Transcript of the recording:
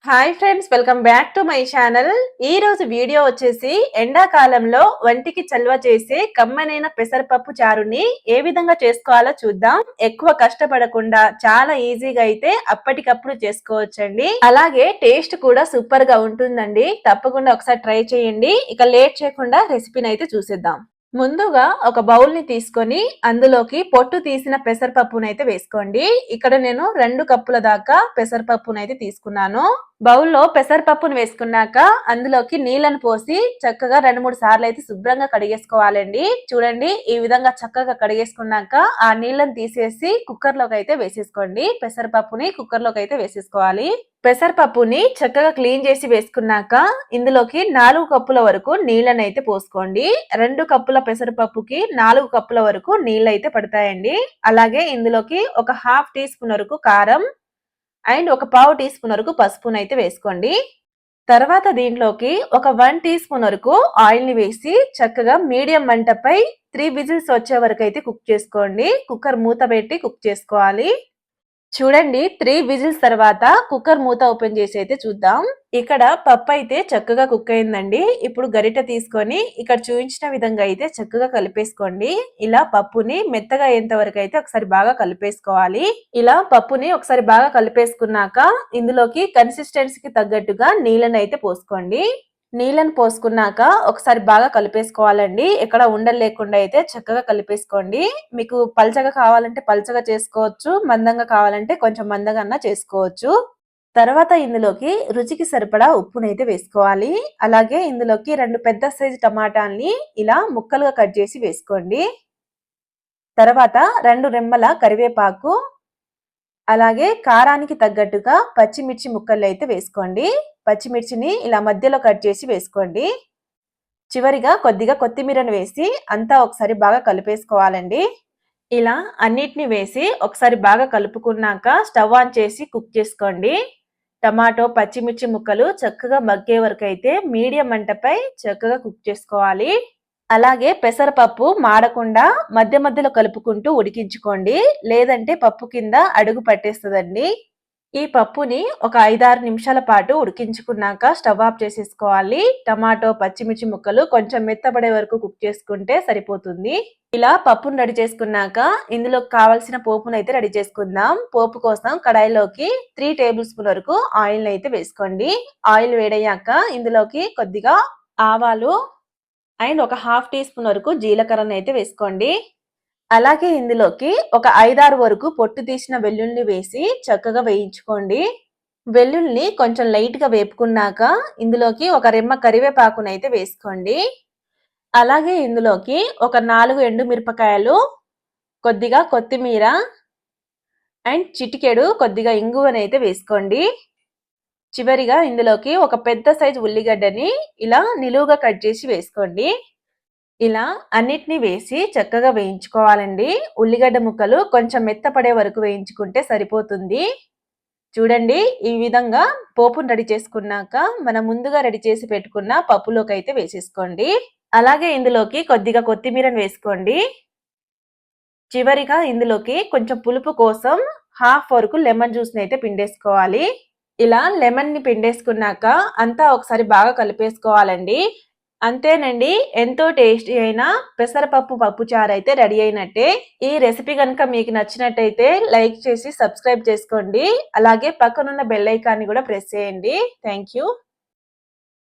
Hi friends, welcome back to my channel. ఈ రోజు video వచ్చేసి ఎండాకాలంలో వంటికి చల్వ చేసే కమ్మనైన పెసరపప్పు చారుని ఏ విధంగా చేసుకోవాలో చూద్దాం. ఎక్కువ కష్టపడకుండా చాలా ఈజీగా అయితే అప్పటికప్పుడు చేసుకోవచ్చండి. అలాగే టేస్ట్ కూడా సూపర్ గా ఉంటుందండి. తప్పకుండా ఒకసారి ట్రై చేయండి. ఇక లేట్ చేయకుండా రెసిపీని అయితే చూసేద్దాం. ముందుగా ఒక బౌల్ ని తీసుకొని అందులోకి పొట్టు తీసిన పెసరపప్పునైతే వేసుకోండి. ఇక్కడ నేను 2 కప్పుల దాకా పెసరపప్పునైతే తీసుకున్నాను. బౌల్లో పెసరపప్పును వేసుకున్నాక అందులోకి నీళ్లను పోసి చక్కగా 2-3 సార్లు అయితే శుభ్రంగా కడిగేసుకోవాలండి. చూడండి, ఈ విధంగా చక్కగా కడిగేసుకున్నాక ఆ నీళ్లను తీసేసి కుక్కర్ లోకి అయితే వేసేసుకోండి. పెసరపప్పుని కుక్కర్ లోకి అయితే వేసేసుకోవాలి. పెసరపప్పుని చక్కగా క్లీన్ చేసి వేసుకున్నాక ఇందులోకి 4 కప్పుల వరకు నీళ్ళని అయితే పోసుకోండి. 2 కప్పుల పెసరపప్పుకి 4 కప్పుల వరకు నీళ్ళు అయితే పడతాయండి. అలాగే ఇందులోకి ఒక హాఫ్ టీ స్పూన్ వరకు కారం అండ్ ఒక పావు టీ స్పూన్ వరకు పసుపును అయితే వేసుకోండి. తర్వాత దీంట్లోకి ఒక 1 టీ స్పూన్ వరకు ఆయిల్ ని వేసి చక్కగా మీడియం మంటపై 3 విజిల్స్ వచ్చే వరకు అయితే కుక్ చేసుకోండి. కుక్కర్ మూత పెట్టి కుక్ చేసుకోవాలి. చూడండి, 3 విజిల్స్ తర్వాత కుక్కర్ మూత ఓపెన్ చేసి అయితే చూద్దాం. ఇక్కడ పప్పు అయితే చక్కగా కుక్ అయిందండి. ఇప్పుడు గరిటె తీసుకొని ఇక్కడ చూపించిన విధంగా అయితే చక్కగా కలిపేసుకోండి. ఇలా పప్పుని మెత్తగా అయ్యేంత వరకు అయితే ఒకసారి బాగా కలిపేసుకోవాలి. ఇలా పప్పుని ఒకసారి బాగా కలిపేసుకున్నాక ఇందులోకి కన్సిస్టెన్సీకి తగ్గట్టుగా నీళ్ళని అయితే పోసుకోండి. నీళ్ళని పోసుకున్నాక ఒకసారి బాగా కలిపేసుకోవాలండి. ఎక్కడ ఉండలు లేకుండా అయితే చక్కగా కలిపేసుకోండి. మీకు పల్చగా కావాలంటే పల్చగా చేసుకోవచ్చు, మందంగా కావాలంటే కొంచెం మందంగా అన్నా చేసుకోవచ్చు. తర్వాత ఇందులోకి రుచికి సరిపడా ఉప్పునైతే వేసుకోవాలి. అలాగే ఇందులోకి 2 పెద్ద సైజు టమాటాల్ని ఇలా ముక్కలుగా కట్ చేసి వేసుకోండి. తర్వాత 2 రెమ్మల కరివేపాకు, అలాగే కారానికి తగ్గట్టుగా పచ్చిమిర్చి ముక్కలు అయితే వేసుకోండి. పచ్చిమిర్చిని ఇలా మధ్యలో కట్ చేసి వేసుకోండి. చివరిగా కొద్దిగా కొత్తిమీరను వేసి అంతా ఒకసారి బాగా కలిపేసుకోవాలండి. ఇలా అన్నిటిని వేసి ఒకసారి బాగా కలుపుకున్నాక స్టవ్ ఆన్ చేసి కుక్ చేసుకోండి. టమాటో పచ్చిమిర్చి ముక్కలు చక్కగా మగ్గే వరకు అయితే మీడియం మంటపై చక్కగా కుక్ చేసుకోవాలి. అలాగే పెసరపప్పు మాడకుండా మధ్య మధ్యలో కలుపుకుంటూ ఉడికించుకోండి. లేదంటే పప్పు కింద అడుగు పట్టేస్తుందండి. ఈ పప్పుని ఒక 5-6 నిమిషాల పాటు ఉడికించుకున్నాక స్టవ్ ఆఫ్ చేసేసుకోవాలి. టమాటో పచ్చిమిర్చి ముక్కలు కొంచెం మెత్తబడే వరకు కుక్ చేసుకుంటే సరిపోతుంది. ఇలా పప్పును రెడీ చేసుకున్నాక ఇందులో కావాల్సిన పోపును అయితే రెడీ చేసుకుందాం. పోపు కోసం కడాయిలోకి 3 టేబుల్ స్పూన్ వరకు ఆయిల్ అయితే వేసుకోండి. ఆయిల్ వేడయ్యాక ఇందులోకి కొద్దిగా ఆవాలు అండ్ ఒక హాఫ్ టీ స్పూన్ వరకు జీలకర్రను అయితే వేసుకోండి. అలాగే ఇందులోకి ఒక 5-6 వరకు పొట్టు తీసిన వెల్లుల్ని వేసి చక్కగా వేయించుకోండి. వెల్లుల్ని కొంచెం లైట్ గా వేపుకున్నాక ఇందులోకి ఒక రెమ్మ కరివేపాకునైతే వేసుకోండి. అలాగే ఇందులోకి ఒక 4 ఎండుమిరపకాయలు, కొద్దిగా కొత్తిమీర అండ్ చిటికెడు కొద్దిగా ఇంగువనైతే వేసుకోండి. చివరిగా ఇందులోకి ఒక పెద్ద సైజు ఉల్లిగడ్డని ఇలా నిలువుగా కట్ చేసి వేసుకోండి. ఇలా అన్నిటిని వేసి చక్కగా వేయించుకోవాలండి. ఉల్లిగడ్డ ముక్కలు కొంచెం మెత్తపడే వరకు వేయించుకుంటే సరిపోతుంది. చూడండి, ఈ విధంగా పోపును రెడీ చేసుకున్నాక మనం ముందుగా రెడీ చేసి పెట్టుకున్న పప్పులోకి అయితే వేసేసుకోండి. అలాగే ఇందులోకి కొద్దిగా కొత్తిమీరను వేసుకోండి. చివరిగా ఇందులోకి కొంచెం పులుపు కోసం హాఫ్ వరకు లెమన్ జ్యూస్ని అయితే పిండేసుకోవాలి. ఇలా లెమన్ ని పిండేసుకున్నాక అంతా ఒకసారి బాగా కలిపేసుకోవాలండి. అంతేనండి, ఎంతో టేస్టీ అయిన పెసరపప్పు పప్పుచారు అయితే రెడీ అయినట్టే. ఈ రెసిపీ కనుక మీకు నచ్చినట్టయితే లైక్ చేసి సబ్స్క్రైబ్ చేసుకోండి. అలాగే పక్కనున్న బెల్ ఐకాన్ని కూడా ప్రెస్ చేయండి. Thank you.